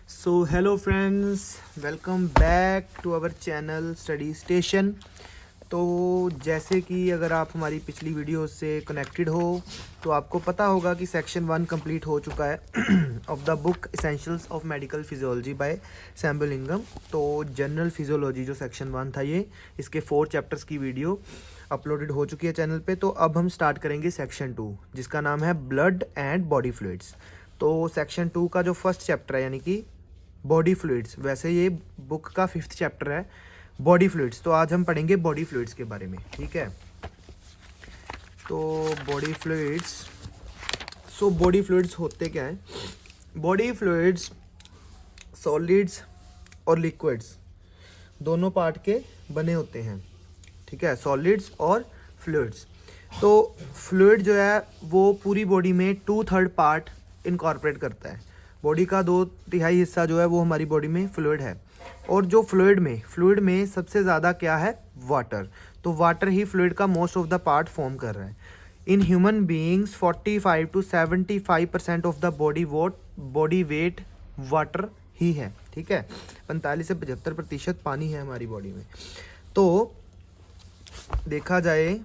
So hello friends, welcome back to our channel study station. तो जैसे कि अगर आप हमारी पिछली वीडियो से कनेक्टेड हो तो आपको पता होगा कि सेक्शन 1 कंप्लीट हो चुका है of the book essentials of medical physiology by Sembulingam. तो जनरल फिजियोलॉजी जो सेक्शन 1 था, ये इसके 4 चैप्टर्स की वीडियो अपलोडेड हो चुकी है चैनल पे। तो अब हम स्टार्ट करेंगे सेक्शन 2, जिसका नाम है ब्लड एंड बॉडी फ्लूइड्स। तो सेक्शन 2 का जो फर्स्ट चैप्टर है यानी कि बॉडी फ्लूइड्स, वैसे ये बुक का 5th चैप्टर है बॉडी फ्लूइड्स। तो आज हम पढ़ेंगे बॉडी फ्लूइड्स के बारे में, ठीक है। तो बॉडी फ्लूइड्स, बॉडी फ्लूइड्स होते क्या हैं? बॉडी फ्लूइड्स सॉलिड्स और लिक्विड्स दोनों पार्ट के बने होते हैं, ठीक है, सॉलिड्स और फ्लूइड्स। तो फ्लूइड जो है वो पूरी बॉडी में 2/3 पार्ट इनकॉर्पोरेट करता है। बॉडी का 2/3 हिस्सा जो है वो हमारी बॉडी में फ्लूइड है। और जो फ्लूइड में सबसे ज़्यादा क्या है? वाटर। तो वाटर ही फ्लूइड का most of the part form कर रहा है। In human beings 45 to 75% of the body weight water ही है, ठीक है। 45 से 75% पानी है हमारी बॉडी में। तो देखा जाए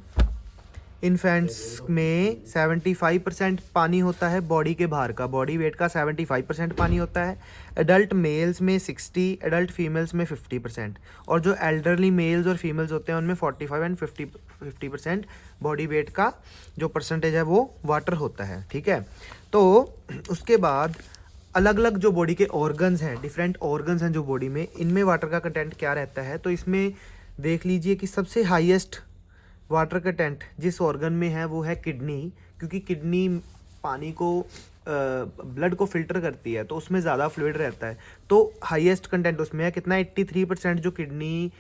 इन्फेंट्स में 75% पानी होता है बॉडी के बाहर का, बॉडी वेट का 75% पानी होता है। एडल्ट मेल्स में 60, एडल्ट फीमेल्स में 50%। और जो एल्डरली मेल्स और फीमेल्स होते हैं उनमें 45 एंड 50% बॉडी वेट का जो परसेंटेज है वो वाटर होता है, ठीक है। तो उसके बाद अलग अलग जो बॉडी के ऑर्गन्स हैं, डिफरेंट ऑर्गन्स हैं जो बॉडी में, इनमें वाटर का कंटेंट क्या रहता है। तो इसमें देख लीजिए कि सबसे हाईएस्ट वाटर कंटेंट जिस ऑर्गन में है वो है किडनी, क्योंकि किडनी पानी को ब्लड को फिल्टर करती है, तो उसमें ज़्यादा फ्लूइड रहता है। तो हाईएस्ट कंटेंट उसमें है कितना? 83%। जो किडनी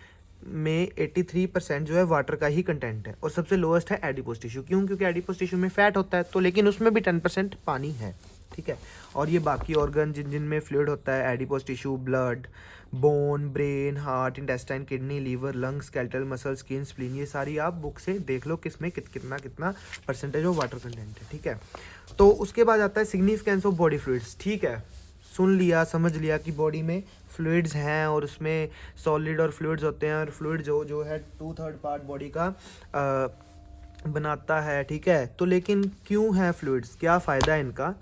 में 83% जो है वाटर का ही कंटेंट है। और सबसे लोएस्ट है एडिपोज टिश्यू। क्यों? क्योंकि एडिपोज टिश्यू में फैट होता है, तो लेकिन उसमें भी 10% पानी है, ठीक है। और ये बाकी ऑर्गन जिनमें फ्लूइड होता है, adipose tissue, blood, bone, brain, heart, intestine, kidney, liver, lungs, skeletal muscle, skin, spleen, ये सारी आप बुक से देख लो किसमें कितना कितना परसेंटेज ऑफ वाटर कंटेंट है, ठीक है। तो उसके बाद आता है सिग्निफिकेंस ऑफ बॉडी फ्लूइड्स, ठीक है। सुन लिया, समझ लिया कि बॉडी में फ्लूइड्स हैं और उसमें सॉलिड और फ्लूइड्स होते हैं। और फ्लूइड जो है 2/3 पार्ट बॉडी का बनाता है, ठीक है। तो लेकिन क्यों है फ्लूइड्स, क्या फ़ायदा है इनका?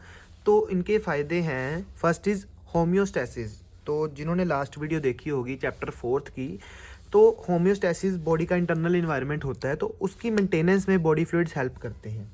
तो इनके फ़ायदे हैं, फर्स्ट इज़ होम्योस्टैसिस। तो जिन्होंने लास्ट वीडियो देखी होगी चैप्टर 4 की, तो होम्योस्टैसिस बॉडी का इंटरनल इन्वायरमेंट होता है, तो उसकी मेंटेनेंस में बॉडी फ्लूइड्स हेल्प करते हैं।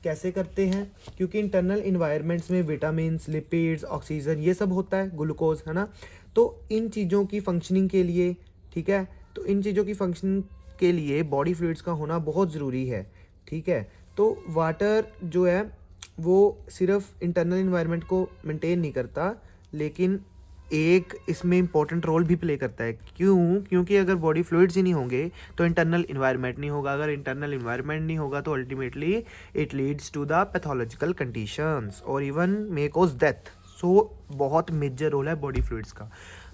कैसे करते हैं? क्योंकि इंटरनल इन्वायरमेंट्स में विटामिन्स, लिपिड्स, ऑक्सीजन, ये सब होता है, ग्लूकोज, है ना। तो इन चीज़ों की फंक्शनिंग के लिए, ठीक है, तो इन चीज़ों की फंक्शनिंग के लिए बॉडी फ्लूइड्स का होना बहुत ज़रूरी है, ठीक है। तो वाटर जो है वो सिर्फ इंटरनल इन्वायरमेंट को मेंटेन नहीं करता, लेकिन एक इसमें इम्पोर्टेंट रोल भी प्ले करता है। क्यों? क्योंकि अगर बॉडी फ्लूइड्स ही नहीं होंगे तो इंटरनल इन्वायरमेंट नहीं होगा। अगर इंटरनल इन्वायरमेंट नहीं होगा तो ultimately it leads to the pathological conditions और even may cause death. So बहुत मेजर रोल है बॉडी फ्लूइड्स का।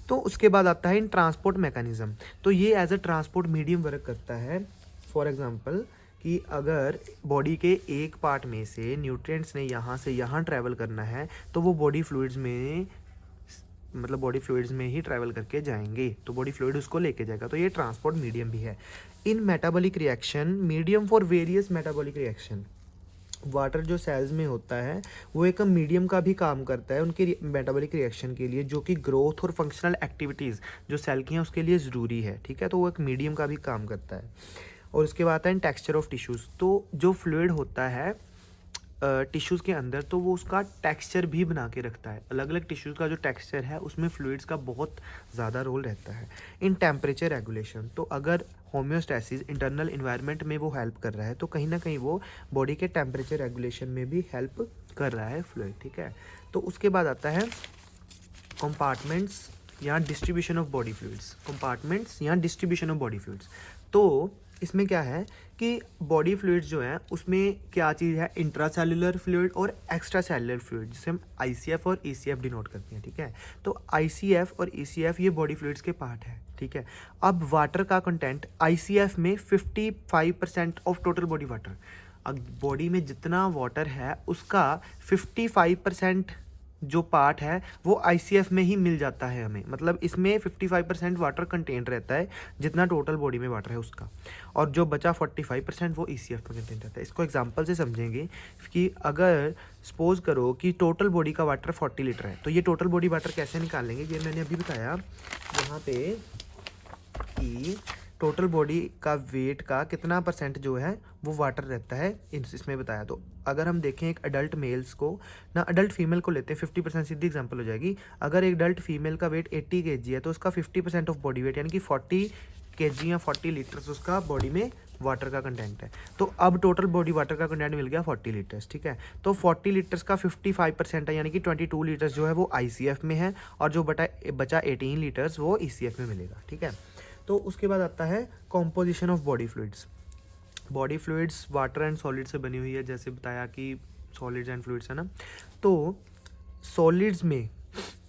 तो उसके बाद आता है इन ट्रांसपोर्ट मैकेनिज्म। तो ये as a transport medium work करता है। फॉर एग्जांपल कि अगर बॉडी के एक पार्ट में से न्यूट्रिएंट्स ने यहाँ से यहाँ ट्रैवल करना है तो वो बॉडी फ्लूइड्स में, मतलब बॉडी फ्लूइड्स में ही ट्रैवल करके जाएंगे, तो बॉडी फ्लूइड उसको लेके जाएगा। तो ये ट्रांसपोर्ट मीडियम भी है। In metabolic reaction, medium for various metabolic reaction, water जो सेल्स में होता है वो एक मीडियम का भी काम करता है उनके मेटाबॉलिक रिएक्शन के लिए, जो कि ग्रोथ और फंक्शनल एक्टिविटीज़ जो सेल की हैं उसके लिए ज़रूरी है, ठीक है। तो वो एक मीडियम का भी काम करता है। और उसके बाद आता है टेक्सचर ऑफ टिश्यूज़। तो जो फ्लूइड होता है टिश्यूज़ के अंदर, तो वो उसका टेक्सचर भी बना के रखता है। अलग अलग टिश्यूज़ का जो टेक्सचर है उसमें फ्लूइड्स का बहुत ज़्यादा रोल रहता है। इन टेम्परेचर रेगुलेशन, तो अगर होम्योस्टैसिस इंटरनल इन्वायरमेंट में वो हेल्प कर रहा है तो कहीं ना कहीं वो बॉडी के टेम्परेचर रेगुलेशन में भी हेल्प कर रहा है फ्लूइड, ठीक है। तो उसके बाद आता है कंपार्टमेंट्स या distribution of body fluids. Compartments या डिस्ट्रीब्यूशन ऑफ बॉडी फ्लूइड्स, तो इसमें क्या है कि बॉडी फ्लूइड्स जो हैं उसमें क्या चीज़ है? इंट्रासेल्युलर फ्लूइड और एक्स्ट्रा सेल्युलर फ्लूइड, जिसे हम आईसीएफ और ईसीएफ डिनोट करते हैं, ठीक है। तो आईसीएफ और ईसीएफ ये बॉडी फ्लूइड्स के पार्ट है, ठीक है। अब वाटर का कंटेंट आईसीएफ में 55% ऑफ टोटल बॉडी वाटर, अब बॉडी में जितना वाटर है उसका 55% जो पार्ट है वो आईसीएफ में ही मिल जाता है हमें, मतलब इसमें 55% वाटर कंटेंट रहता है जितना टोटल बॉडी में वाटर है उसका, और जो बचा 45% वो ईसीएफ में कंटेंट रहता है। इसको एग्जांपल से समझेंगे कि अगर सपोज करो कि टोटल बॉडी का वाटर 40 लीटर है, तो ये टोटल बॉडी वाटर कैसे निकालेंगे, ये मैंने अभी बताया यहाँ पे कि टोटल बॉडी का वेट का कितना परसेंट जो है वो वाटर रहता है इसमें बताया। तो अगर हम देखें एक अडल्ट मेल्स को ना, अडल्ट फीमेल को लेते हैं, 50% सीधी एग्जांपल हो जाएगी। अगर एक अडल्ट फीमेल का वेट 80 kg है तो उसका 50% ऑफ बॉडी वेट यानी कि 40 kg या 40 लीटर्स उसका बॉडी में वाटर का कंटेंट है। तो अब टोटल बॉडी वाटर का कंटेंट मिल गया 40 लीटर्स, ठीक है। तो 40 लीटर्स का 55% है यानी कि 22 लीटर्स जो है वो आईसीएफ में है, और जो बचा 18 लीटर्स वो ईसीएफ में मिलेगा, ठीक है। तो उसके बाद आता है composition of body fluids. Body fluids water and solid से बनी हुई है, जैसे बताया कि सॉलिड्स एंड फ्लूइड्स है ना। तो सॉलिड्स में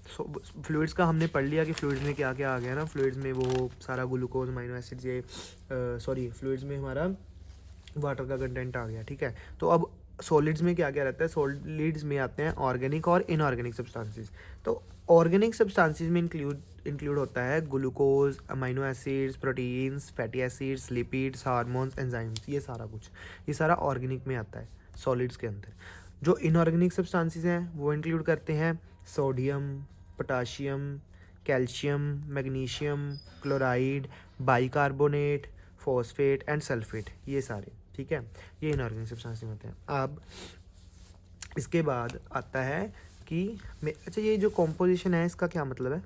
फ्लूइड्स का हमने पढ़ लिया कि फ्लूइड्स में क्या क्या आ गया ना। फ्लूइड्स में वो सारा ग्लूकोज अमीनो एसिड्स, ये फ्लूइड्स में हमारा वाटर का कंटेंट आ गया, ठीक है। तो अब सॉलिड्स में क्या क्या रहता है, सॉलिड्स में आते हैं ऑर्गेनिक और इनऑर्गेनिक सब्सटेंसेस। तो ऑर्गेनिक सब्सटेंसेस में इंक्लूड होता है glucose, amino acids, proteins, fatty acids, lipids, hormones, enzymes, ये सारा कुछ, ये सारा ऑर्गेनिक में आता है सॉलिड्स के अंदर। जो इनऑर्गेनिक सब्सटेंसेस हैं वो इंक्लूड करते हैं sodium, potassium, calcium, magnesium, chloride, bicarbonate, phosphate and sulphate, ये सारे, ठीक है, ये इनऑर्गेनिक सब्सटेंसेस होते हैं। अब इसके बाद आता है कि अच्छा ये जो कॉम्पोजिशन है इसका क्या मतलब है।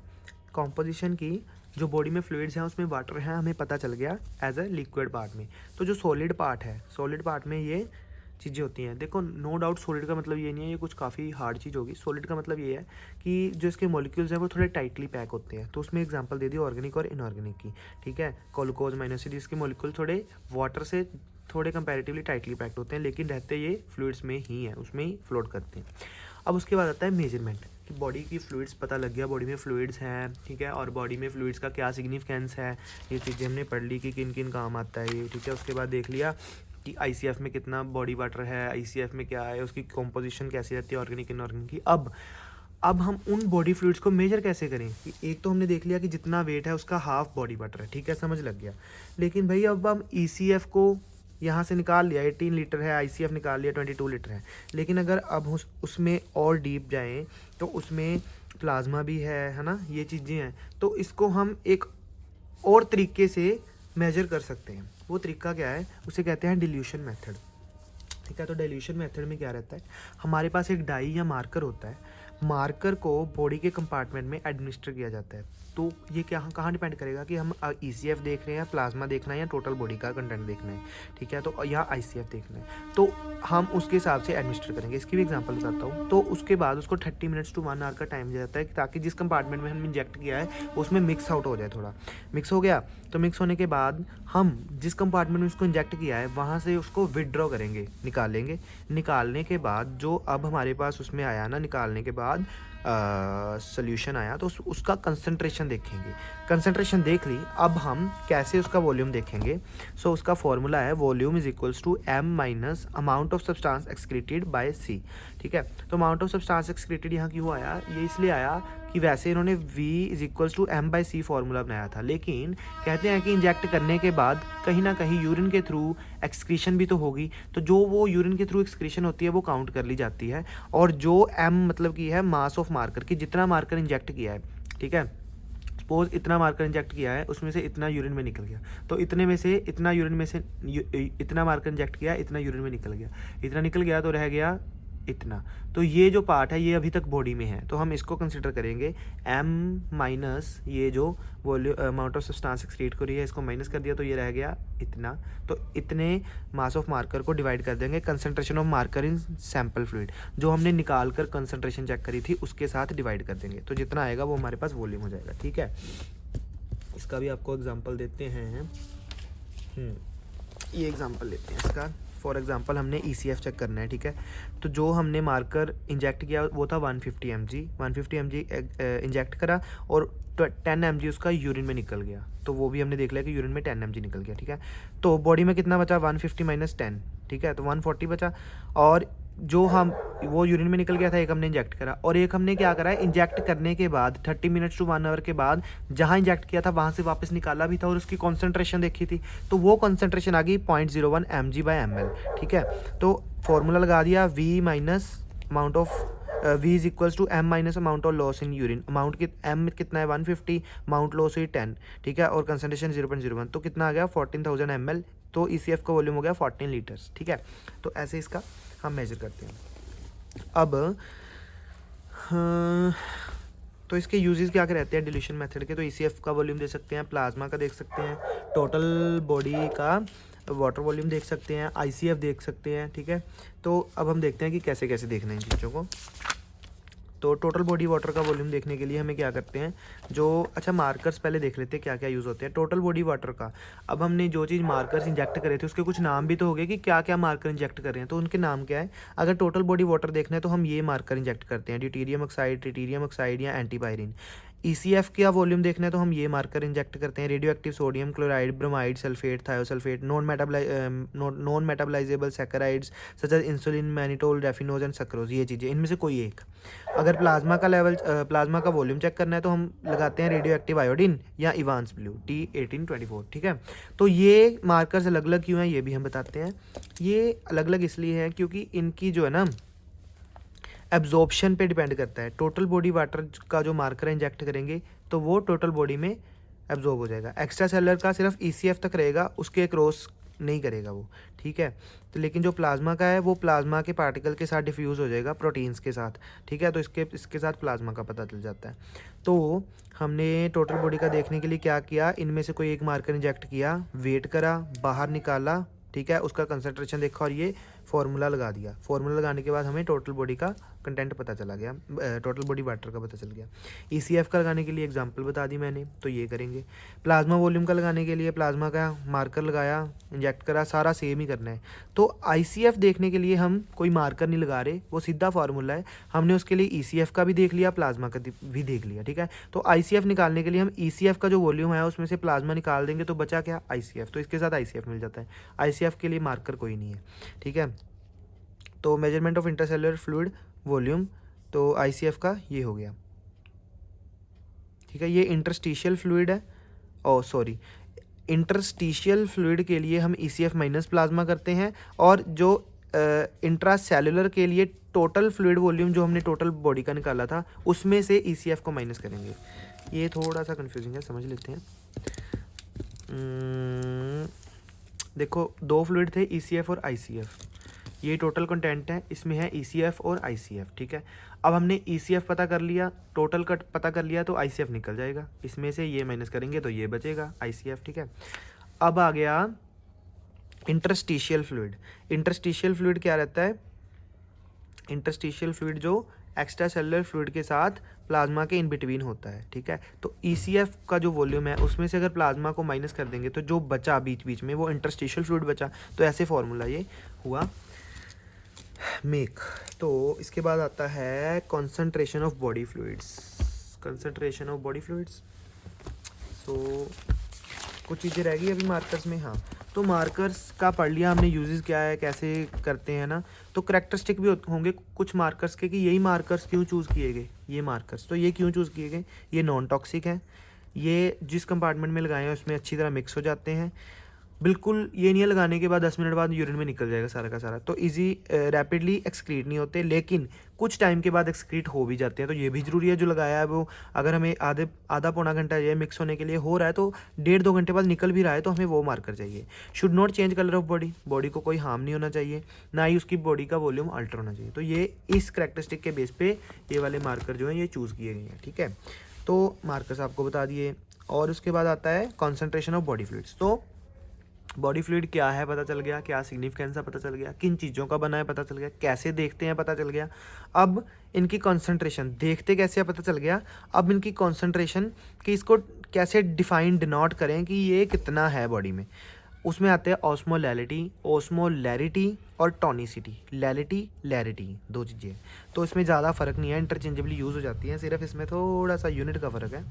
कॉम्पोजिशन की जो बॉडी में फ्लूइड्स हैं उसमें वाटर है, हमें पता चल गया एज अ लिक्विड पार्ट में। तो जो सॉलिड पार्ट है, सॉलिड पार्ट में ये चीज़ें होती हैं। देखो नो डाउट सॉलिड का मतलब ये नहीं है ये कुछ काफ़ी हार्ड चीज़ होगी। सॉलिड का मतलब ये है कि जो इसके मॉलिक्यूल्स हैं वो थोड़े टाइटली पैक होते हैं। तो उसमें एग्जांपल दे दी ऑर्गेनिक और इनऑर्गेनिक की, ठीक है। ग्लूकोज, अमीनो एसिड, इसके मॉलिक्यूल थोड़े वाटर से थोड़े कंपैरेटिवली टाइटली पैक्ड होते हैं, लेकिन रहते ये फ्लूइड्स में ही है, उसमें ही फ्लोट करते हैं। अब उसके बाद आता है मेजरमेंट कि बॉडी की फ्लूइड्स पता लग गया, बॉडी में फ्लूइड्स हैं, ठीक है, और बॉडी में फ्लूइड्स का क्या सिग्निफिकेंस है, ये चीज़ें हमने पढ़ ली कि किन किन काम आता है ये, ठीक है। उसके बाद देख लिया कि आईसीएफ में कितना बॉडी वाटर है, आईसीएफ में क्या है, उसकी कॉम्पोजिशन कैसी रहती है ऑर्गेनिक इनऑर्गेनिक की। अब हम उन बॉडी फ्लूइड्स को मेजर कैसे करें कि एक तो हमने देख लिया कि जितना वेट है उसका हाफ बॉडी वाटर है, ठीक है, समझ लग गया। लेकिन भाई अब हम ईसीएफ को यहाँ से निकाल लिया, 18 लीटर है, आईसीएफ निकाल लिया 22 लीटर है, लेकिन अगर अब उसमें और डीप जाएं तो उसमें प्लाज्मा भी है ना, ये चीज़ें हैं। तो इसको हम एक और तरीके से मेजर कर सकते हैं। वो तरीका क्या है, उसे कहते हैं डिल्यूशन मेथड, ठीक है। तो डिल्यूशन मेथड में क्या रहता है, हमारे पास एक डाई या मार्कर होता है, मार्कर को बॉडी के कंपार्टमेंट में एडमिनिस्टर किया जाता है। तो ये क्या कहाँ डिपेंड करेगा कि हम ईसीएफ देख रहे हैं, प्लाज्मा देखना है या टोटल बॉडी का कंटेंट देखना है, ठीक है। तो यहाँ आईसीएफ देखना है, तो हम उसके हिसाब से एडमिनिस्टर करेंगे। इसकी भी एग्जांपल बताता हूँ। तो उसके बाद उसको 30 मिनट्स टू 1 आवर का टाइम दिया जाता है ताकि जिस कंपार्टमेंट में हम इंजेक्ट किया है उसमें मिक्स आउट हो जाए, थोड़ा मिक्स हो गया। तो मिक्स होने के बाद हम जिस कंपार्टमेंट में उसको इंजेक्ट किया है वहाँ से उसको विदड्रॉ करेंगे, निकालेंगे। निकालने के बाद जो अब हमारे पास उसमें आया ना, निकालने के बाद सोल्यूशन आया, तो उसका कंसंट्रेशन देखेंगे। कंसंट्रेशन देख ली, अब हम कैसे उसका वॉल्यूम देखेंगे। सो उसका फॉर्मूला है volume is equals to m minus amount of substance excreted by c, ठीक है। तो अमाउंट ऑफ सब्सटेंस एक्सक्रीटेड यहाँ क्यों आया, ये इसलिए आया कि वैसे इन्होंने v is equals to m by C formula बनाया था, लेकिन कहते हैं कि इंजेक्ट करने के बाद कहीं ना कहीं यूरिन के थ्रू एक्सक्रीशन भी तो होगी, तो जो वो यूरिन के थ्रू एक्सक्रीशन होती है वो काउंट कर ली जाती है। और जो m मतलब की है मास ऑफ मार्कर की, जितना मार्कर इंजेक्ट किया है, ठीक है, सपोज इतना मार्कर इंजेक्ट किया है उसमें से इतना यूरिन में निकल गया, तो इतने में से इतना यूरिन में से इतना मार्कर इंजेक्ट किया, इतना यूरिन में निकल गया, इतना निकल गया तो रह गया इतना। तो ये जो पार्ट है ये अभी तक बॉडी में है, तो हम इसको कंसिडर करेंगे m माइनस ये जो volume amount of substance excrete कर रही है, इसको माइनस कर दिया तो ये रह गया इतना। तो इतने मास ऑफ मार्कर को डिवाइड कर देंगे concentration of marker in sample fluid, जो हमने निकाल कर कंसंट्रेशन चेक करी थी उसके साथ डिवाइड कर देंगे, तो जितना आएगा वो हमारे पास वॉल्यूम हो जाएगा, ठीक है। इसका भी आपको एग्जाम्पल देते हैं। ये एग्जाम्पल लेते हैं इसका। फॉर एग्जांपल हमने ईसीएफ चेक करना है, ठीक है। तो जो हमने मार्कर इंजेक्ट किया वो था 150 mg इंजेक्ट करा और 10 mg उसका यूरिन में निकल गया, तो वो भी हमने देख लिया कि यूरिन में 10 mg निकल गया, ठीक है। तो बॉडी में कितना बचा, 150 माइनस 10, ठीक है, तो 140 बचा। और जो हम वो यूरिन में निकल गया था, एक हमने इंजेक्ट करा, और एक हमने क्या करा है, इंजेक्ट करने के बाद 30 मिनट्स टू 1 आवर के बाद जहाँ इंजेक्ट किया था वहाँ से वापस निकाला भी था और उसकी कॉन्सेंट्रेशन देखी थी, तो वो कॉन्सेंट्रेशन आ गई 0.01 mg/ml। ठीक है, तो फॉर्मूला लगा दिया V minus amount of V is equals to M minus amount of loss in urine. Amount M कितना है 150, अमाउंट लॉस हुई 10। ठीक है, और कंसंट्रेशन 0.01, तो कितना आ गया 14,000 ml। तो ECF का वॉल्यूम हो गया 14 लीटर्स। ठीक है, तो ऐसे इसका हम मेजर करते हैं। अब हाँ, तो इसके यूजेस क्या क्या रहते हैं डिल्यूशन मेथड के, तो ECF का वॉल्यूम दे सकते हैं, प्लाज्मा का देख सकते हैं, टोटल बॉडी का वाटर वॉल्यूम देख सकते हैं, ICF देख सकते हैं। ठीक है, तो अब हम देखते हैं कि कैसे कैसे देखना है इन चीज़ों को। तो टोटल बॉडी वाटर का वॉल्यूम देखने के लिए हमें क्या करते हैं, जो अच्छा मार्कर्स पहले देख लेते हैं क्या क्या यूज़ होते हैं टोटल बॉडी वाटर का। अब हमने जो चीज़ मार्कर्स इंजेक्ट करे थे उसके कुछ नाम भी तो हो गए कि क्या क्या मार्कर इंजेक्ट कर रहे हैं, तो उनके नाम क्या है। अगर टोटल बॉडी वाटर देखना है तो हम ये मार्कर इंजेक्ट करते हैं, ड्यूटेरियम ऑक्साइड, ट्रिटियम ऑक्साइड या एंटीपायरिन। ECF का वॉल्यूम देखना है तो हम ये मार्कर इंजेक्ट करते हैं, radio active sodium chloride, bromide, sulphate, thiosulphate, non metabolisable saccharides such as insulin, mannitol, raffinose and sucrose, ये चीज़ें इनमें से कोई एक। अगर प्लाज्मा का वॉल्यूम चेक करना है तो हम लगाते हैं रेडियो एक्टिव आयोडीन या इवांस ब्लू T1824। ठीक है, तो ये मार्कर्स अलग अलग क्यों हैं ये भी हम बताते हैं। ये अलग अलग इसलिए हैं क्योंकि इनकी जो है ना एब्जॉर्प्शन पे डिपेंड करता है। टोटल बॉडी वाटर का जो मार्कर इंजेक्ट करेंगे तो वो टोटल बॉडी में एब्जॉर्ब हो जाएगा। एक्स्ट्रा सेलर का सिर्फ ECF तक रहेगा, उसके क्रॉस नहीं करेगा वो। ठीक है, तो लेकिन जो प्लाज्मा का है वो प्लाज्मा के पार्टिकल के साथ डिफ्यूज़ हो जाएगा प्रोटीन्स के साथ। ठीक है, तो इसके साथ प्लाज्मा का पता चल जाता है। तो हमने टोटल बॉडी का देखने के लिए क्या किया, इनमें से कोई एक मार्कर इंजेक्ट किया, वेट करा, बाहर निकाला। ठीक है, उसका कंसंट्रेशन देखा और ये फार्मूला लगा दिया। फार्मूला लगाने के बाद हमें टोटल बॉडी का कंटेंट पता चला गया, टोटल बॉडी वाटर का पता चल गया। ECF का लगाने के लिए एग्जांपल बता दी मैंने, तो ये करेंगे। प्लाज्मा वॉल्यूम का लगाने के लिए प्लाज्मा का मार्कर लगाया, इंजेक्ट करा, सारा सेम ही करना है। तो ICF देखने के लिए हम कोई मार्कर नहीं लगा रहे, वो सीधा फार्मूला है। हमने उसके लिए ECF का भी देख लिया, प्लाज्मा का भी देख लिया। ठीक है, तो ICF निकालने के लिए हम ECF का जो वॉल्यूम है उसमें से प्लाज्मा निकाल देंगे तो बचा क्या ICF, तो इसके साथ ICF मिल जाता है। ICF के लिए मार्कर कोई नहीं है। ठीक है, तो measurement of intercellular fluid volume, तो ICF का ये हो गया। ठीक है, ये इंटरस्टिशियल फ्लूइड है, ओ सॉरी इंटरस्टिशियल फ्लूइड के लिए हम ECF माइनस प्लाज्मा करते हैं, और जो इंट्रासेलुलर के लिए टोटल फ्लूइड वॉल्यूम जो हमने टोटल बॉडी का निकाला था उसमें से ECF को माइनस करेंगे। ये थोड़ा सा कंफ्यूजिंग है, समझ लेते हैं। देखो दो फ्लूइड थे ECF और ICF, ये टोटल कंटेंट है, इसमें है ECF और ICF। ठीक है, अब हमने ECF पता कर लिया, टोटल कट पता कर लिया, तो ICF निकल जाएगा, इसमें से ये माइनस करेंगे तो ये बचेगा ICF। ठीक है, अब आ गया इंटरस्टिशियल फ्लूइड। इंटरस्टिशियल फ्लूइड क्या रहता है, इंटरस्टिशियल फ्लूइड जो एक्स्ट्रा सेलुलर फ्लूइड के साथ प्लाज्मा के इन बिटवीन होता है। ठीक है, तो ECF का जो वॉल्यूम है उसमें से अगर प्लाज्मा को माइनस कर देंगे तो जो बचा बीच बीच में वो इंटरस्टिशियल फ्लूइड बचा, तो ऐसे फॉर्मूला ये हुआ मेक। तो इसके बाद आता है concentration of body fluids. Concentration of body fluids, so कुछ चीज़ें रह गई अभी मार्कर्स में। हाँ, तो मार्कर्स का पढ़ लिया हमने, यूजेस क्या है, कैसे करते हैं ना। तो करैक्टरिस्टिक भी होंगे कुछ मार्कर्स के कि यही मार्कर्स क्यों चूज़ किए गए, ये मार्कर्स तो ये क्यों चूज़ किए गए, ये नॉन टॉक्सिक है, ये जिस कंपार्टमेंट में लगाए हैं उसमें अच्छी तरह मिक्स हो जाते हैं, बिल्कुल ये नहीं है लगाने के बाद 10 मिनट बाद यूरिन में निकल जाएगा सारा का सारा, तो इजी रैपिडली एक्सक्रीट नहीं होते, लेकिन कुछ टाइम के बाद एक्सक्रीट हो भी जाते हैं। तो ये भी ज़रूरी है जो लगाया है वो, अगर हमें आधा पौना घंटा ये मिक्स होने के लिए हो रहा है तो 1.5-2 घंटे बाद निकल भी रहा है तो हमें वो मार्कर चाहिए। Should not change colour of body, body को कोई हार्म नहीं होना चाहिए, ना ही उसकी बॉडी का वॉल्यूम अल्टर होना चाहिए। तो ये इस करैक्टरिस्टिक के बेस पे ये वाले मार्कर जो हैं ये चूज़ किए गए हैं। ठीक है, तो मार्कर्स आपको बता दिए, और उसके बाद आता है कॉन्सेंट्रेशन ऑफ बॉडी फ्लूइड्स। तो बॉडी फ्लूइड क्या है पता चल गया, क्या सिग्निफिकेंस है पता चल गया, किन चीज़ों का बना है पता चल गया, कैसे देखते हैं पता चल गया। अब इनकी कॉन्सेंट्रेशन देखते कैसे है पता चल गया। अब इनकी कॉन्सेंट्रेशन कि इसको कैसे डिफाइन डिनोट करें कि ये कितना है बॉडी में, उसमें आते हैं ऑस्मोलैरिटी और टॉनिसिटी। लैरिटी दो चीज़ें, तो इसमें ज़्यादा फ़र्क नहीं है, इंटरचेंजेबली यूज़ हो जाती हैं, सिर्फ इसमें थोड़ा सा यूनिट का फ़र्क है।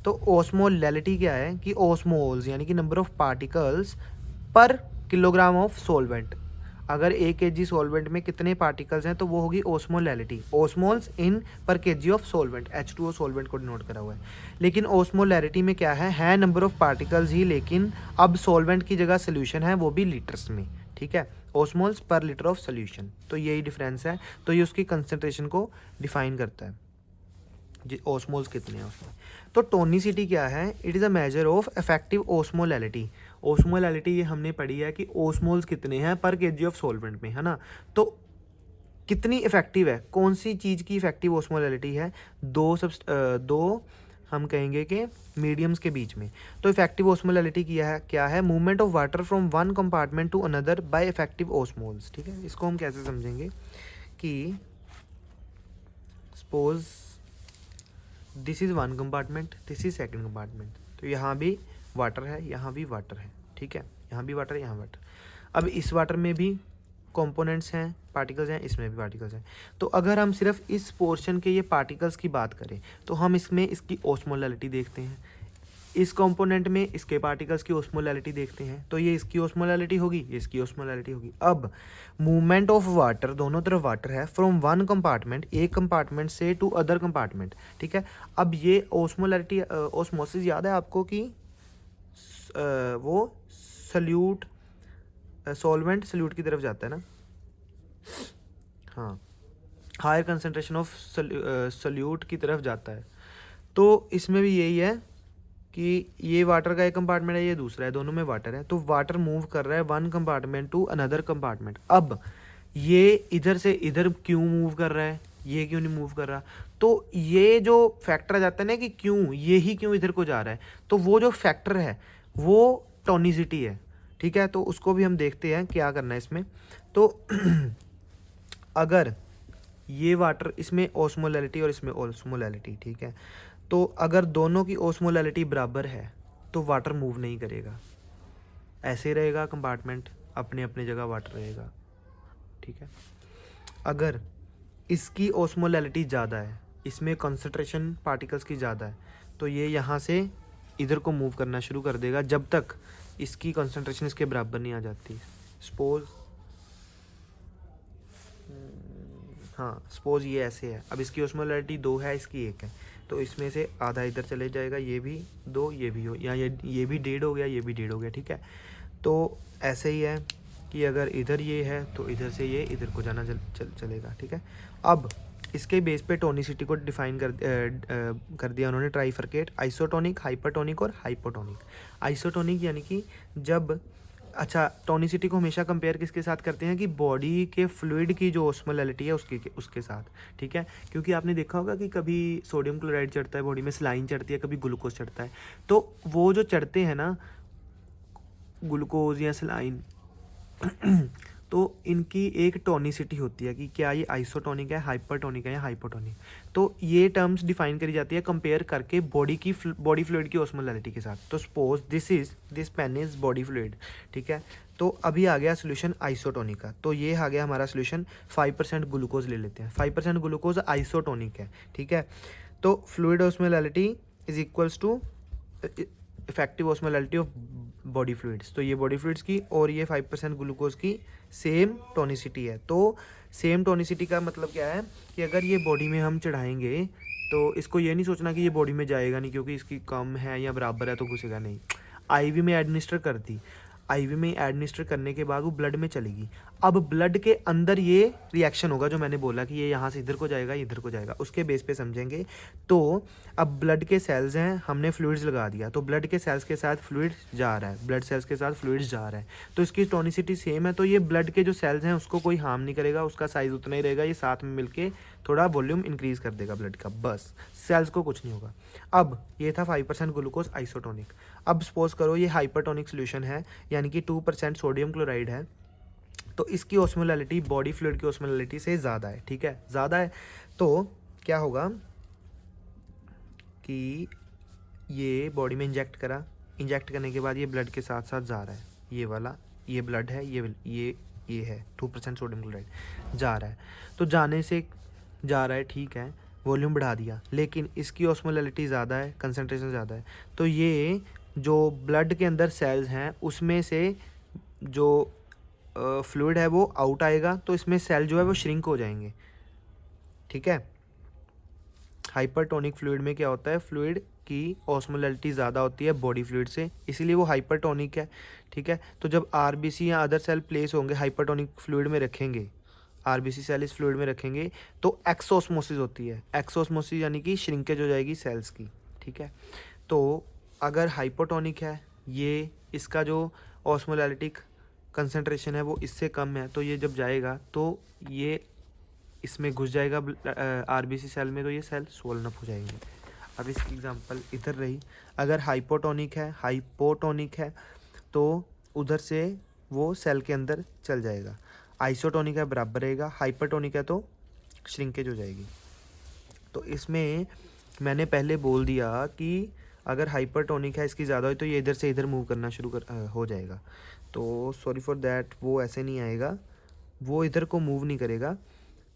तो ऑस्मोलैरिटी क्या है कि ऑस्मोल्स यानी कि नंबर ऑफ पार्टिकल्स पर किलोग्राम ऑफ सोलवेंट। अगर 1 kg सॉल्वेंट में कितने पार्टिकल्स हैं तो वो होगी ओस्मोलैलिटी, ओस्मोल्स इन पर KG of solvent, H2O solvent को डिनोट करा हुआ है। लेकिन ओस्मोलैरिटी में क्या है नंबर ऑफ पार्टिकल्स ही, लेकिन अब सॉल्वेंट की जगह सोल्यूशन है वो भी लीटर्स में, ठीक है, ओस्मोल्स पर लीटर ऑफ सोल्यूशन। तो यही डिफरेंस है, तो ये उसकी कंसनट्रेशन को डिफाइन करता है जी, ओस्मोल्स कितने हैं उसमें। तो टोनिसिटी क्या है, it is a measure of effective osmolality. Osmolality ये हमने पढ़ी है कि ओस्मोल्स कितने हैं पर केजी ऑफ सॉल्वेंट में, है ना। तो कितनी इफेक्टिव है, कौन सी चीज़ की इफेक्टिव ओस्मोलैलिटी है, दो हम कहेंगे कि मीडियम्स के बीच में। तो इफेक्टिव ओस्मोलैलिटी क्या है movement of water from one compartment to another by effective osmoles, ठीक है। इसको हम कैसे समझेंगे कि suppose this is one compartment, this is second compartment, तो यहाँ भी वाटर है, यहाँ भी वाटर है, ठीक है, यहाँ भी वाटर है, यहाँ वाटर। अब इस वाटर में भी कंपोनेंट्स हैं, पार्टिकल्स हैं, इसमें भी पार्टिकल्स हैं। तो अगर हम सिर्फ इस पोर्शन के ये पार्टिकल्स की बात करें तो हम इसमें इसकी ओस्मोलैलिटी देखते हैं, इस कंपोनेंट में इसके पार्टिकल्स की ओस्मोलैलिटी देखते हैं, तो ये इसकी ओस्मोलैलिटी होगी, ये इसकी ओस्मोलैलिटी होगी। अब मूवमेंट ऑफ वाटर, दोनों तरफ वाटर है, फ्रॉम वन कंपार्टमेंट, एक कंपार्टमेंट से टू अदर कंपार्टमेंट, ठीक है। अब ये ओस्मोलैरिटी, ओस्मोसिस याद है आपको कि वो सल्यूट, सॉल्वेंट सल्यूट की तरफ जाता है ना, हाँ, हायर कंसनट्रेशन ऑफ सल्यूट की तरफ जाता है। तो इसमें भी यही है कि ये वाटर का एक कंपार्टमेंट है, ये दूसरा है, दोनों में वाटर है, तो वाटर मूव कर रहा है one compartment to another compartment. अब ये इधर से इधर क्यों मूव कर रहा है, ये क्यों नहीं मूव कर रहा, तो ये जो फैक्टर आ जाता है ना कि क्यों ये ही क्यों इधर को जा रहा है, तो वो जो फैक्टर है वो टोनिसिटी है, ठीक है। तो उसको भी हम देखते हैं क्या करना है इसमें। तो अगर ये वाटर, इसमें ओस्मोलैलिटी और इसमें ओस्मोलैलिटी, ठीक है, तो अगर दोनों की ओस्मोलैलिटी बराबर है तो वाटर मूव नहीं करेगा, ऐसे रहेगा कंपार्टमेंट, अपने अपने जगह वाटर रहेगा, ठीक है। अगर इसकी ओस्मोलैलिटी ज़्यादा है, इसमें कंसंट्रेशन पार्टिकल्स की ज़्यादा है, तो ये यहाँ से इधर को मूव करना शुरू कर देगा जब तक इसकी कंसंट्रेशन इसके बराबर नहीं आ जाती। सपोज सपोज ये ऐसे है, अब इसकी ओस्मोलैरिटी 2 है, इसकी 1 है, तो इसमें से आधा इधर चले जाएगा, ये भी 2, ये भी हो, या ये भी 1.5 हो गया, ये भी 1.5 हो गया, ठीक है। तो ऐसे ही है कि अगर इधर ये है तो इधर से ये इधर को जाना चलेगा, ठीक है। अब इसके बेस पे टोनिसिटी को डिफाइन कर दिया उन्होंने, ट्राइफरकेट, आइसोटोनिक, हाइपरटोनिक और हाइपोटोनिक। आइसोटोनिक यानी कि जब, अच्छा, टोनिसिटी को हमेशा कंपेयर किसके साथ करते हैं कि बॉडी के फ्लूइड की जो ओस्मोलैलिटी है उसके साथ, ठीक है। क्योंकि आपने देखा होगा कि कभी सोडियम क्लोराइड चढ़ता है बॉडी में, सलाइन चढ़ती है, कभी ग्लूकोज चढ़ता है, तो वो जो चढ़ते हैं ना ग्लूकोज या सलाइन तो इनकी एक टोनिसिटी होती है कि क्या ये आइसोटोनिक है, हाइपरटोनिक है या हाइपोटोनिक। तो ये टर्म्स डिफाइन करी जाती है कंपेयर करके बॉडी फ्लूइड की ओस्मोलैलिटी के साथ। तो suppose this pen is body fluid, ठीक है। तो अभी आ गया सोल्यूशन आइसोटोनिक का, तो ये आ गया हमारा सोल्यूशन, 5% ग्लूकोज ले लेते हैं, 5% ग्लूकोज आइसोटोनिक है, ठीक है। तो fluid osmolality is equals to effective osmolality of body fluids, तो ये बॉडी फ्लूइड्स की और ये 5% ग्लूकोज की सेम टोनिसिटी है। तो सेम टोनिसिटी का मतलब क्या है कि अगर ये बॉडी में हम चढ़ाएंगे तो इसको ये नहीं सोचना कि ये बॉडी में जाएगा नहीं क्योंकि इसकी कम है या बराबर है तो घुसेगा नहीं। आईवी में एडमिनिस्टर कर दी, आईवी में एडमिनिस्टर करने के बाद वो ब्लड में चलेगी। अब ब्लड के अंदर ये रिएक्शन होगा जो मैंने बोला कि ये यहाँ से इधर को जाएगा, इधर को जाएगा, उसके बेस पे समझेंगे। तो अब ब्लड के सेल्स हैं, हमने फ्लूइड्स लगा दिया, तो ब्लड के सेल्स के साथ फ्लूइड्स जा रहा है, ब्लड सेल्स के साथ फ्लूइड्स जा रहा है, तो इसकी टोनिसिटी सेम है। तो ये ब्लड के जो सेल्स हैं उसको कोई हार्म नहीं करेगा, उसका साइज उतना ही रहेगा, ये साथ में मिलके थोड़ा वॉल्यूम इंक्रीज कर देगा ब्लड का, बस सेल्स को कुछ नहीं होगा। अब ये था 5% ग्लूकोज आइसोटोनिक। अब सपोज करो ये हाइपरटोनिक सोल्यूशन है, यानी कि 2% सोडियम क्लोराइड है, तो इसकी ओस्मोलैलिटी बॉडी फ्लूइड की ओस्मोलैलिटी से ज़्यादा है, ठीक है, ज़्यादा है। तो क्या होगा कि ये बॉडी में इंजेक्ट करा, इंजेक्ट करने के बाद ये ब्लड के साथ साथ जा रहा है, ये वाला ये ब्लड है, ये है 2% सोडियम क्लोराइड जा रहा है, तो जाने से जा रहा है, ठीक है, वॉल्यूम बढ़ा दिया, लेकिन इसकी ओस्मोलैलिटी ज़्यादा है, कंसनट्रेशन ज़्यादा है, तो ये जो ब्लड के अंदर सेल्स हैं उसमें से जो फ्लूइड है वो आउट आएगा, तो इसमें सेल जो है वो श्रिंक हो जाएंगे, ठीक है। हाइपरटोनिक फ्लूइड में क्या होता है, फ्लूइड की ऑस्मोलैलिटी ज़्यादा होती है बॉडी फ्लूइड से, इसीलिए वो हाइपरटोनिक है, ठीक है। तो जब आरबीसी या अदर सेल प्लेस होंगे हाइपरटोनिक फ्लूइड में रखेंगे, आरबीसी सेल इस फ्लूइड में रखेंगे, तो एक्सोस्मोसिस होती है। एक्सोस्मोसिस यानी कि श्रिंकेज हो जाएगी सेल्स की, ठीक है। तो अगर हाइपोटोनिक है ये, इसका जो ऑस्मोलैलिटिक कंसंट्रेशन है वो इससे कम है, तो ये जब जाएगा तो ये इसमें घुस जाएगा आरबीसी सेल में, तो ये सेल स्वोलन अप हो जाएंगे। अब इसकी एग्जांपल इधर रही। अगर हाइपोटोनिक है तो उधर से वो सेल के अंदर चल जाएगा। आइसोटोनिक है बराबर रहेगा, हाइपरटोनिक है तो श्रिंकेज हो जाएगी। तो इसमें मैंने पहले बोल दिया कि अगर हाइपरटोनिक है इसकी ज़्यादा हो तो ये इधर से इधर मूव करना हो जाएगा। तो सॉरी फॉर दैट, वो ऐसे नहीं आएगा, वो इधर को मूव नहीं करेगा।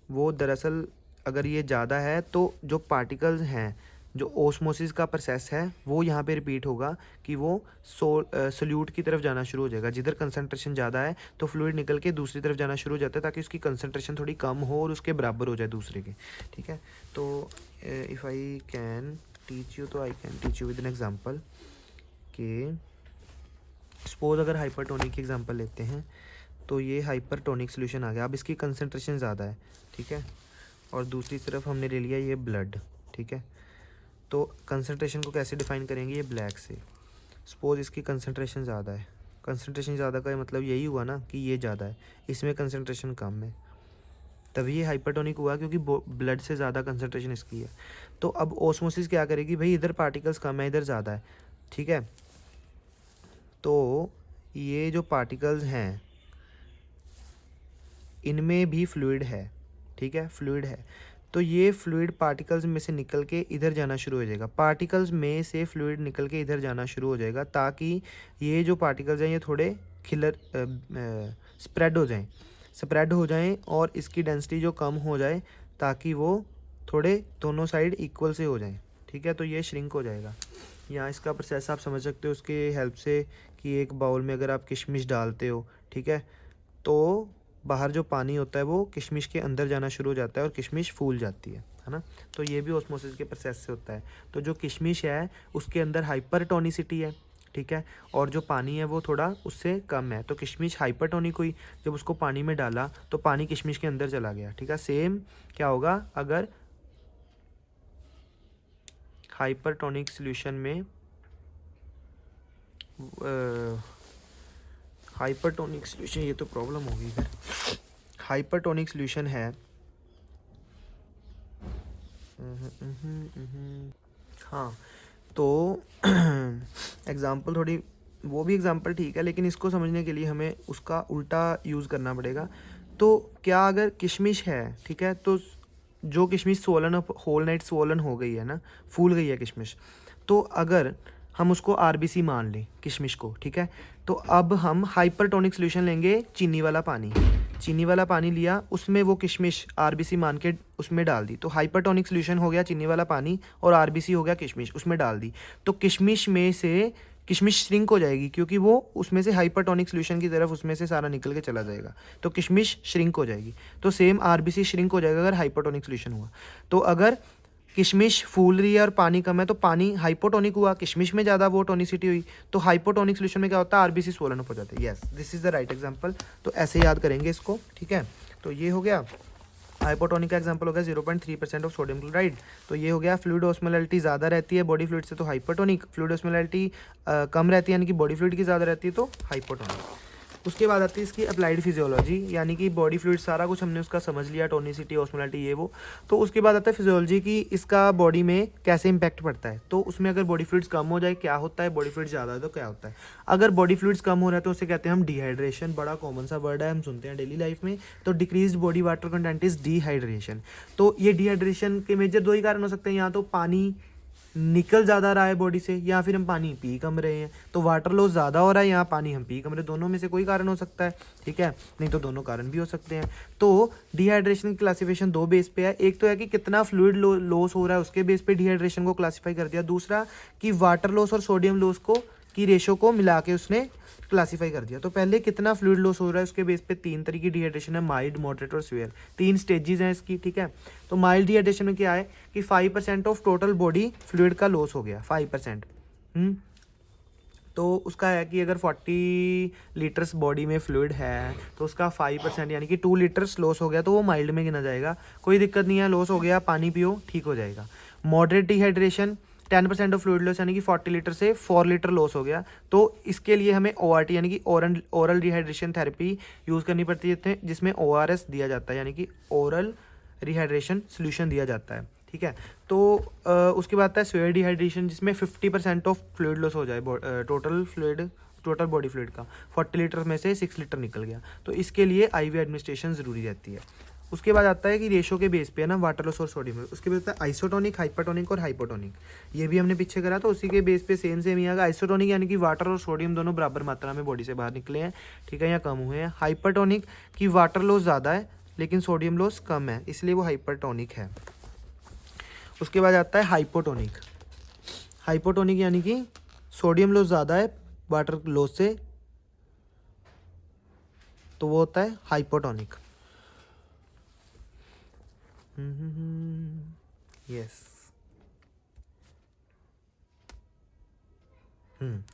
वो दरअसल अगर ये ज़्यादा है तो जो पार्टिकल्स हैं, जो ओस्मोसिस का प्रोसेस है वो यहाँ पे रिपीट होगा कि वो सोल्यूट की तरफ जाना शुरू हो जाएगा। जिधर कंसंट्रेशन ज़्यादा है तो फ्लूइड निकल के दूसरी तरफ जाना शुरू हो जाता है, ताकि उसकी कंसंट्रेशन थोड़ी कम हो और उसके बराबर हो जाए दूसरे के, ठीक है। तो if I can teach you, तो I can teach you with an example कि सपोज अगर हाइपरटोनिक की एग्जांपल लेते हैं, तो ये हाइपरटोनिक सोल्यूशन आ गया। अब इसकी कंसंट्रेशन ज़्यादा है, ठीक है, और दूसरी तरफ हमने ले लिया ये ब्लड, ठीक है। तो कंसंट्रेशन को कैसे डिफाइन करेंगे, ये ब्लैक से। सपोज इसकी कंसंट्रेशन ज़्यादा है, कंसंट्रेशन ज़्यादा का मतलब यही हुआ ना कि ये ज़्यादा है, इसमें कंसंट्रेशन कम है, तभी ये हाइपरटोनिक हुआ क्योंकि ब्लड से ज़्यादा कंसंट्रेशन इसकी है। तो अब ओस्मोसिस क्या करेगी, भाई इधर पार्टिकल्स कम है इधर ज़्यादा है, ठीक है। तो ये जो पार्टिकल्स हैं इनमें भी फ्लूइड है, ठीक है, फ्लूइड है। तो ये फ्लूइड पार्टिकल्स में से निकल के इधर जाना शुरू हो जाएगा, पार्टिकल्स में से फ्लूइड निकल के इधर जाना शुरू हो जाएगा, ताकि ये जो पार्टिकल्स हैं ये थोड़े स्प्रेड हो जाएं और इसकी डेंसिटी जो कम हो जाए, ताकि वो थोड़े दोनों साइड इक्वल से हो जाएं, ठीक है। तो ये श्रिंक हो जाएगा। यहाँ इसका प्रोसेस आप समझ सकते हो उसके हेल्प से, कि एक बाउल में अगर आप किशमिश डालते हो, ठीक है, तो बाहर जो पानी होता है वो किशमिश के अंदर जाना शुरू हो जाता है और किशमिश फूल जाती है ना। तो ये भी ऑस्मोसिस के प्रोसेस से होता है। तो जो किशमिश है उसके अंदर हाइपरटोनिसिटी है, ठीक है, और जो पानी है वो थोड़ा उससे कम है, तो किशमिश हाइपरटोनिक हुई। जब उसको पानी में डाला तो पानी किशमिश के अंदर चला गया, ठीक है। सेम क्या होगा अगर हाइपरटोनिक सॉल्यूशन में हाइपरटोनिक सॉल्यूशन, ये तो प्रॉब्लम होगी इधर। हाइपरटोनिक सॉल्यूशन है, हाँ, तो एग्जांपल थोड़ी, वो भी एग्जांपल ठीक है, लेकिन इसको समझने के लिए हमें उसका उल्टा यूज़ करना पड़ेगा। तो क्या अगर किशमिश है, ठीक है, तो जो किशमिश होल नाइट स्वोलन हो गई है ना, फूल गई है किशमिश, तो अगर हम उसको आरबीसी मान लें किशमिश को, ठीक है, तो अब हम हाइपरटोनिक सॉल्यूशन लेंगे, चीनी वाला पानी लिया, उसमें वो किशमिश आरबीसी मान के उसमें डाल दी, तो हाइपरटोनिक सॉल्यूशन हो गया चीनी वाला पानी और आरबीसी हो गया किशमिश, उसमें डाल दी। तो किशमिश में से किशमिश श्रिंक हो जाएगी, क्योंकि वो उसमें से हाइपरटोनिक सॉल्यूशन की तरफ उसमें से सारा निकल के चला जाएगा, तो किशमिश श्रिंक हो जाएगी। तो सेम आरबीसी श्रिंक हो जाएगा अगर हाइपरटोनिक सॉल्यूशन हुआ। तो अगर किशमिश फूल रही है और पानी कम है तो पानी हाइपोटोनिक हुआ, किशमिश में ज़्यादा वो टोनिसिटी हुई, तो हाइपोटोनिक सॉल्यूशन में क्या होता है, आरबीसी स्वोलन अप हो जाता है। Yes, this is the right example. तो ऐसे याद करेंगे इसको, ठीक है। तो ये हो गया हाइपोटोनिक का एग्जांपल हो गया 0.3% ऑफ सोडियम क्लोराइड। तो ये हो गया फ्लूइड ऑस्मोलैलिटी ज़्यादा रहती है बॉडी फ्लूइड से तो हाइपरटोनिक, फ्लूइड ऑस्मोलैलिटी कम रहती है यानी कि बॉडी फ्लूइड की ज़्यादा रहती है तो हाइपोटोनिक। उसके बाद आती है इसकी अप्लाइड फिजियोलॉजी, यानी कि बॉडी फ्लूइड सारा कुछ हमने उसका समझ लिया, टोनिसिटी ऑस्मोलैलिटी ये वो। तो उसके बाद आता है फिजियोलॉजी की इसका बॉडी में कैसे इंपैक्ट पड़ता है। तो उसमें अगर बॉडी फ्लूइड्स कम हो जाए क्या होता है, बॉडी फ्लूइड ज़्यादा है तो क्या होता है। अगर बॉडी फ्लूइड्स कम हो रहा है तो उसे कहते हैं हम डिहाइड्रेशन, बड़ा कॉमन सा वर्ड है, हम सुनते हैं डेली लाइफ में। तो decrease body water content is dehydration. तो ये डिहाइड्रेशन के मेजर दो ही कारण हो सकते हैं, या तो पानी निकल ज़्यादा रहा है बॉडी से, या फिर हम पानी पी कम रहे हैं। तो वाटर लॉस ज़्यादा हो रहा है, यहाँ पानी हम पी कम रहे, दोनों में से कोई कारण हो सकता है, ठीक है, नहीं तो दोनों कारण भी हो सकते हैं। तो डिहाइड्रेशन की क्लासिफिकेशन दो बेस पे है, एक तो है कि कितना फ्लूइड लॉस हो रहा है उसके बेस पे डिहाइड्रेशन को क्लासीफाई कर दिया, दूसरा कि वाटर लॉस और सोडियम लॉस को की रेशो को मिला के उसने क्लासीफाई कर दिया। तो पहले कितना फ्लूइड लॉस हो रहा है उसके बेस पे 3 तरह की डिहाइड्रेशन है, माइल्ड, मॉडरेट और सीवियर। 3 स्टेजेस हैं इसकी, ठीक है। तो माइल्ड डिहाइड्रेशन में क्या है कि 5% ऑफ टोटल बॉडी फ्लूइड का लॉस हो गया, 5%। तो उसका है कि अगर 40 लीटर्स बॉडी में फ्लूइड है तो उसका 5% यानी कि 2 लीटर्स लॉस हो गया, तो वो माइल्ड में गिना जाएगा। कोई दिक्कत नहीं है, लॉस हो गया, पानी पियो, ठीक हो जाएगा। Moderate dehydration 10% of fluid loss यानी कि 40 लीटर से 4 लीटर लॉस हो गया, तो इसके लिए हमें ORT यानी कि ओरल डिहाइड्रेशन थेरेपी यूज़ करनी पड़ती है, जिसमें ORS दिया जाता है यानी कि ओरल रिहाइड्रेशन सोल्यूशन दिया जाता है, ठीक है। तो उसके बाद आता है सीवियर डिहाइड्रेशन, जिसमें 50% ऑफ फ्लूइड लॉस हो जाए, टोटल बॉडी फ्लूइड का 40 लीटर में से 6 लीटर निकल गया, तो इसके लिए IV एडमिनिस्ट्रेशन ज़रूरी रहती है। उसके बाद आता है कि रेशो के बेस पे है ना वाटर लॉस और सोडियम। उसके बाद आता है आइसोटोनिक, हाइपरटोनिक और हाइपोटोनिक। ये भी हमने पीछे करा, तो उसी के बेस पे सेम ही आएगा। आइसोटोनिक यानी कि वाटर और सोडियम दोनों बराबर मात्रा में बॉडी से बाहर निकले हैं, ठीक है, या कम हुए हैं। हाइपरटोनिक की वाटर लॉस ज़्यादा है लेकिन सोडियम लॉस कम है, इसलिए वो हाइपरटोनिक है। उसके बाद आता है हाइपोटोनिक। हाइपोटोनिक यानी कि सोडियम लॉस ज़्यादा है वाटर लॉस से, तो वो होता है हाइपोटोनिक। यस।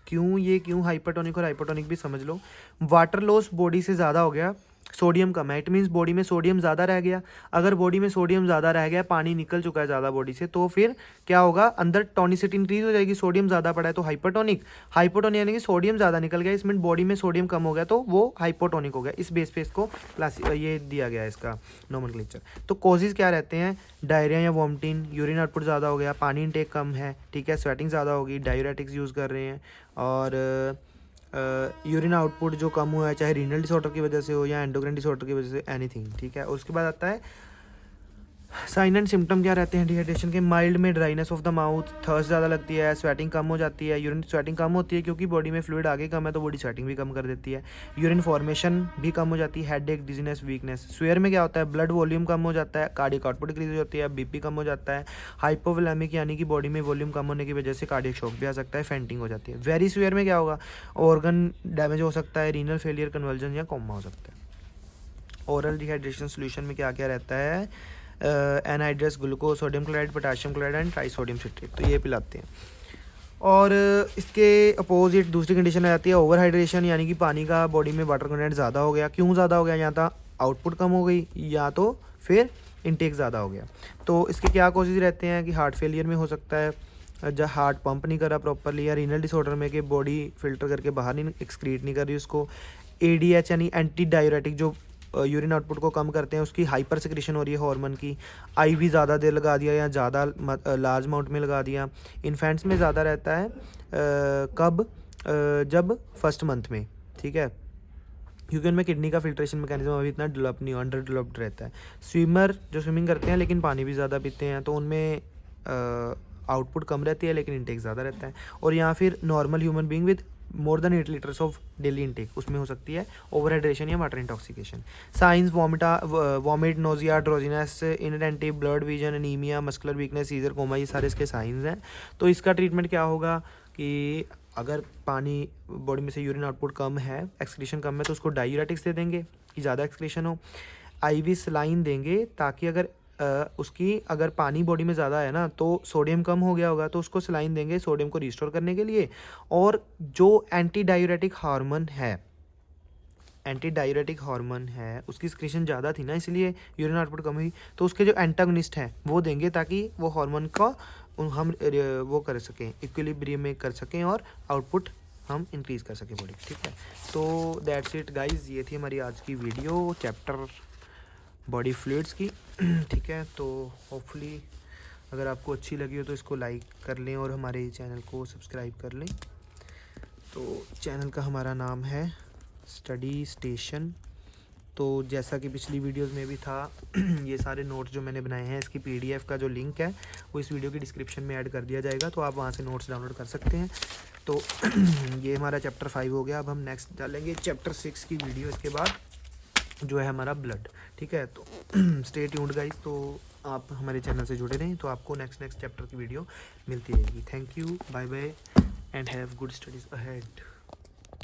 क्यों हाइपरटोनिक और हाइपोटोनिक भी समझ लो। वाटर लॉस बॉडी से ज़्यादा हो गया, सोडियम कम है, इट मीन्स बॉडी में सोडियम ज़्यादा रह गया। अगर बॉडी में सोडियम ज़्यादा रह गया, पानी निकल चुका है ज़्यादा बॉडी से, तो फिर क्या होगा, अंदर टोनिसिटी इंक्रीज हो जाएगी, सोडियम ज़्यादा पड़ा है तो हाइपरटोनिक। हाइपोटोनिक यानी कि सोडियम ज़्यादा निकल गया, इसमें बॉडी में सोडियम कम हो गया तो वो हाइपोटोनिक हो गया। इस बेस पे इसको ये दिया गया है इसका नोमेनक्लेचर। तो कॉजेज़ क्या रहते हैं, डायरिया या वॉमिटिंग, यूरिन आउटपुट ज़्यादा हो गया, पानी इनटेक कम है, ठीक है, स्वेटिंग ज़्यादा होगी, डायूरेटिक्स यूज़ कर रहे हैं, और यूरिन आउटपुट जो कम हुआ है, चाहे रीनल डिसऑर्डर की वजह से हो या एंडोक्राइन डिसऑर्डर की वजह से, एनीथिंग, ठीक है। उसके बाद आता है साइन एंड सिम्टम क्या रहते हैं डिहाइड्रेशन के। माइल्ड में dryness of the mouth, thirst ज़्यादा लगती है, स्वेटिंग कम हो जाती है। यूरिन स्वेटिंग कम होती है क्योंकि बॉडी में फ्लूइड आगे कम है तो बॉडी स्वेटिंग भी कम कर देती है। यूरिन फॉर्मेशन भी कम हो जाती है, हेडेक, डिजीनेस, वीकनेस। स्वेयर में क्या होता है, ब्लड वॉल्यूम कम हो जाता है, कार्डियक आउटपुट डिक्रीज हो जाती है, BP कम हो जाता है। हाइपोवोलेमिक यानी कि बॉडी में वॉल्यूम कम होने की वजह से कार्डियक शॉक भी आ सकता है, फेंटिंग हो जाती है। वेरी स्वेयर में क्या होगा, ऑर्गन डैमेज हो सकता है, रीनल फेलियर, कन्वर्जन या कोमा हो सकता है। ओरल डिहाइड्रेशन सोल्यूशन में क्या क्या रहता है, anhydrous glucose, sodium chloride, potassium chloride and trisodium citrate, तो ये पिलाते हैं। और इसके अपोजिट दूसरी कंडीशन आ जाती है ओवर हाइड्रेशन, यानी कि पानी का बॉडी में वाटर कंटेंट ज़्यादा हो गया। क्यों ज़्यादा हो गया, या तो आउटपुट कम हो गई या तो फिर इनटेक ज़्यादा हो गया। तो इसके क्या कॉजेज रहते हैं कि हार्ट फेलियर में हो सकता है, जब हार्ट पंप नहीं कर रहा प्रॉपरली, या रीनल डिसऑर्डर में कि बॉडी फिल्टर करके बाहर नहीं एक्सक्रीट नहीं कर रही उसको। ADH यानी एंटी डायूरेटिक जो यूरिन आउटपुट को कम करते हैं, उसकी हाइपर सिक्रेशन हो रही है हार्मोन की। IV ज़्यादा देर लगा दिया या ज़्यादा लार्ज अमाउंट में लगा दिया। इन्फेंट्स में ज़्यादा रहता है कब, जब फर्स्ट मंथ में, ठीक है, क्योंकि उनमें किडनी का फिल्ट्रेशन मैकेनिज्म अभी इतना डेवलप नहीं, अंडर डेवलप्ड रहता है। स्विमर जो स्विमिंग करते हैं लेकिन पानी भी ज़्यादा पीते हैं, तो उनमें आउटपुट कम रहती है लेकिन इनटेक ज़्यादा रहता है। और या फिर normal human being with more than 8 litres of daily intake, उसमें हो सकती है ओवर हाइड्रेशन या water intoxication. Signs vomit, nausea, drowsiness, inattentive, blurred vision, anaemia, muscular weakness, seizure, coma, ये सारे इसके साइंस हैं। तो इसका ट्रीटमेंट क्या होगा कि अगर पानी बॉडी में से यूरिन आउटपुट कम है, एक्सक्रीशन कम है, तो उसको डायूरेटिक्स दे देंगे कि ज़्यादा एक्सक्रीशन हो। IV सलाइन देंगे ताकि अगर उसकी अगर पानी बॉडी में ज़्यादा है ना तो सोडियम कम हो गया होगा, तो उसको सलाइन देंगे सोडियम को रिस्टोर करने के लिए। और जो एंटी डायूरेटिक हार्मोन है उसकी सिक्रीशन ज़्यादा थी ना, इसलिए यूरिन आउटपुट कम हुई, तो उसके जो एंटागोनिस्ट हैं वो देंगे ताकि वो हार्मोन का हम वो कर सकें, इक्विलिब्रियम में कर सकें और आउटपुट हम इंक्रीज कर सकें बॉडी, ठीक है। तो दैट्स इट गाइज, ये थी हमारी आज की वीडियो चैप्टर बॉडी फ्लूइड्स की, ठीक है। तो होपफुली अगर आपको अच्छी लगी हो तो इसको लाइक कर लें और हमारे चैनल को सब्सक्राइब कर लें। तो चैनल का हमारा नाम है स्टडी स्टेशन। तो जैसा कि पिछली वीडियोस में भी था ये सारे नोट्स जो मैंने बनाए हैं, इसकी PDF का जो लिंक है वो इस वीडियो की डिस्क्रिप्शन में ऐड कर दिया जाएगा, तो आप वहाँ से नोट्स डाउनलोड कर सकते हैं। तो ये हमारा चैप्टर 5 हो गया। अब हम नेक्स्ट डालेंगे चैप्टर 6 की वीडियो इसके बाद, जो है हमारा ब्लड, ठीक है। तो स्टे ट्यून्ड गाइस, तो आप हमारे चैनल से जुड़े रहें तो आपको नेक्स्ट चैप्टर की वीडियो मिलती रहेगी। Thank you, bye bye, and have good studies ahead.